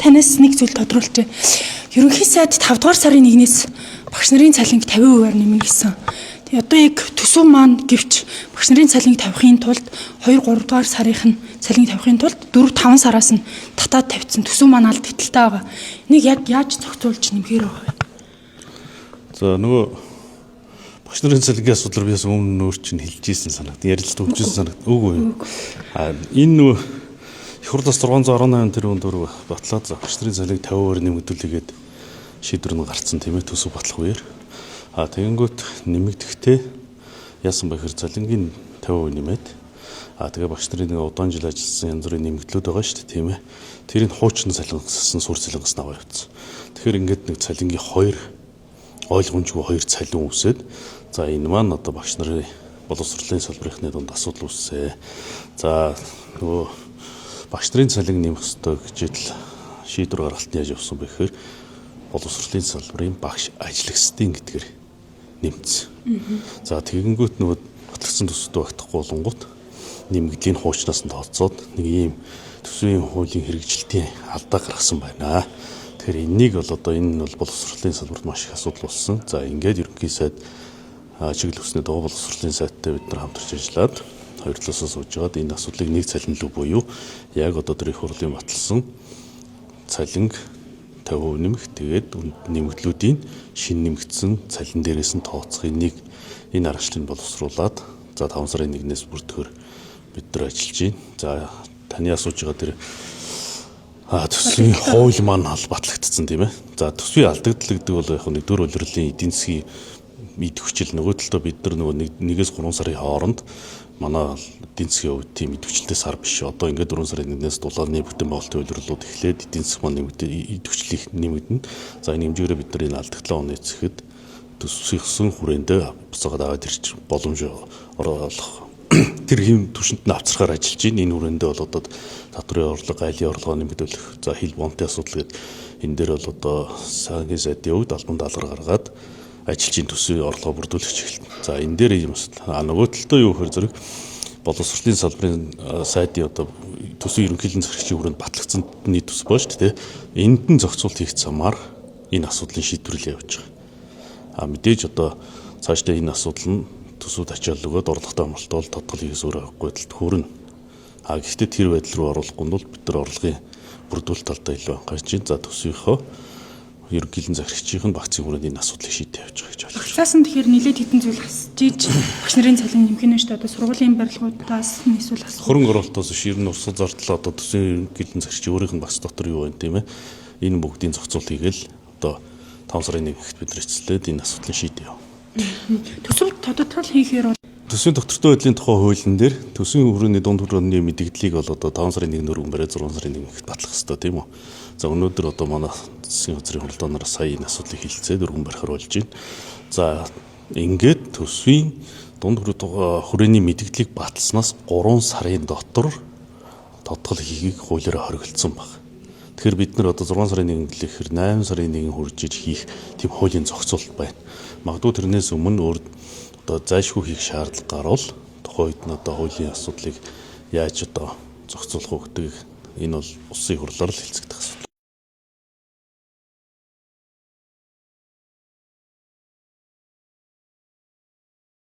танаас нэг зүйл тодруулж. Ерөнхий сайд 5 дугаар сарын 1-ээс багш нарын цалинг 50%-аар нэмнэ гэсэн. Тэгээ одоо яг төсөв маань гэвч багш нарын цалинг тавихын тулд 2-3 дугаар сарын цалинг тавихын тулд 4-5 сараас нь татаад тавьсан төсөв маань алд хэтэлтэй байгаа. Энийг яг яаж зохицуулж нэмэхээр байгаа вэ? За нөгөө багш нарын цалингийн асуудал би бас өмнө нөр чинь хэлж ийсэн санагд ярилцлага өгчсэн санагд үгүй. Энэ нөгөө их хурлаас 618 тэрбум төгрөг батлаад багш нарын цалинг 50% нэмэгдүүлээгээд шийдвэр нь гарцсан тийм ээ төсөв батлах үеэр. Тэгэнгүүт нэмэгдэхдээ яасан бэ гэхээр цалингийн 50% нэмээд тэгээ багш нарын нэг удаан жил ажилласан янз бүрийн нэмэгдлүүд байгаа шүү дээ тийм ээ. Тэрийг хуучин цалингасан суурь цалингаас аваа явуулсан. Тэгэхээр ингээд нэг цалингийн 2 ойлгомжгүй 2 цалин үүсээд за энэ маань одоо багш нарын боловсролын салбарынхны дунд асуудал үүссэн. За нөгөө багш нарын цалин нэмэх ёстой гэж шийдвэр гаргалтын яаж явсан бэ гэхээр боловсролын салбарын багш ажлагчдын гэдгээр нэмсэн. За тэгэнгүүт нөгөө батлагдсан төсөвтэй багтахгүй болонгууд нэмэгдлийн хуучнаас нь тооцоод нэг ийм төсвийн хуулийн хэрэгжилтийн алдаа гаргасан байна. Тэгэхээр энийг бол одоо энэ нь бол боловсролын салбарт маш их асуудал болсон. За ингээд ерөнхий сайд чиглэл хүснээ дагуу боловсролын сайттай бид нар хамтарч ажиллаад хоёр талаасаа сууж байгаад энэ асуудлыг нэг цалин руу буюу яг одоо тэр их хурлын баталсан цалинг 50% нэмэх тэгээд нэмэгдлүүдийн шин нэмэгдсэн цалин дээрээс нь тооцохын нэг энэ аргачлалыг боловсруулад за 5 сарын 1-ээс бүрдгээр бид нар ажиллаж байна. За таны асууж байгаа тэр төсвийн хууль маань батлагдсан тийм ээ. За төсвийн алдагдал гэдэг бол яг нэг дөр улирлын эдийн засгийн эд хүчил нөгөө талдаа бид нар нөгөө 1-ээс 3 сарын хооронд манай эдийн засгийн хувьд тийм эд хүчилтэй сар биш. Одоо ингээд 4 сарын 1-ээс дулааны бүтээн байгуулалтын улирлууд эхлээд эдийн засаг маань эд хүчлийг нэмэгдэнэ. За энэ хэмжээгээр бид нар энэ алдагдлаа онцгохэд төсвийн хүрээндээ буцаагаад аваад ирчих боломж олох тэр хэм түвшинд нь авцрахаар ажиллаж байна. Энэ хүрээндээ бол одоо татврын орлого, айлын орлогоо нэмэгдүүлэх, за хил бонтын асуудал гэдэг энэ дээр бол одоо сангийн сайдын хувьд албан даалгавар гаргаад ажилчийн төсвийн орлогоо бүрдүүлэх чиглэл. За энэ дээр юм асуудал. Нөгөө талдаа юу гэхээр зэрэг боловсролын салбарын сайдын одоо төсвийн ерөнхийлөн захирагчийн хүрээнд батлагдсан нийт төс боо шүү дээ. Энд нь зохицуулт хийх замаар энэ асуудлын шийдвэрлэл явж байгаа. Мэдээж одоо цаашдаа энэ асуудал нь төсвүүд ачаал өгөөд орлоготой амралтал тодгол хийх зүйр авахгүй байдалд хүрнэ. Гэхдээ тэр байдал руу оруулахгүй нь бол бид нар орлогын бүрдүүлэлт талдаа илүү анхаарч байна. За төсвийнхөө ерөнхийлөн захирагчийн багцын хүрээнд энэ асуудлыг шийдэж явж байгаа гэж байна. Багшлаас нь тэгэхээр нэлээд хэдэн зүйл хасж ийж багш нарын цалин нэмэх нь шүү дээ. Одоо сургуулийн барилгуудаас эсвэл хөрөнгө оруулалтаас биш ер нь урсгал зардал одоо төсвийн ерөнхийлөн захирагчийн өөрийнх нь багц дотор юу байна тийм ээ. Энэ бүгдийн зохицуулт хийгээл одоо 5 сарын 1-нд бид нар эцэлээд энэ асуудлыг шийдэв. Төсөв тодотгол хийхээр бол төсвийн доктортой байдлын тухай хуулийн дээр төсвийн хүрээний дунд хүрээний мэдээллийг бол одоо 5 сарын 1-нд өргөн бариад 6 сарын 1-нд батлах хэрэгтэй тийм үү. За өнөөдөр одоо манай засгийн газрын хурлаанаар сая энэ асуудлыг хилцээд өргөн барихаар болж байна. За ингээд төсвийн дунд хүрээний мэдээллийг баталснаас 3 сарын дотор тодтол хийхийг хуулиараа хориглосон баг. Тэгэхээр бид нар одоо 6 сарын 1-нд гэхээр 8 сарын 1 хүрж иж хийх тийм хуулийн зохицуулт байна. Магадгүй тэрнээс өмнө өөр одоо зайлшгүй хийх шаардлага гарвал тухайн үед нь одоо хуулийн асуудлыг яаж одоо зохицуулах вэ гэдэг энэ бол улсын хурлаар л хэлцэгдэх асуудал.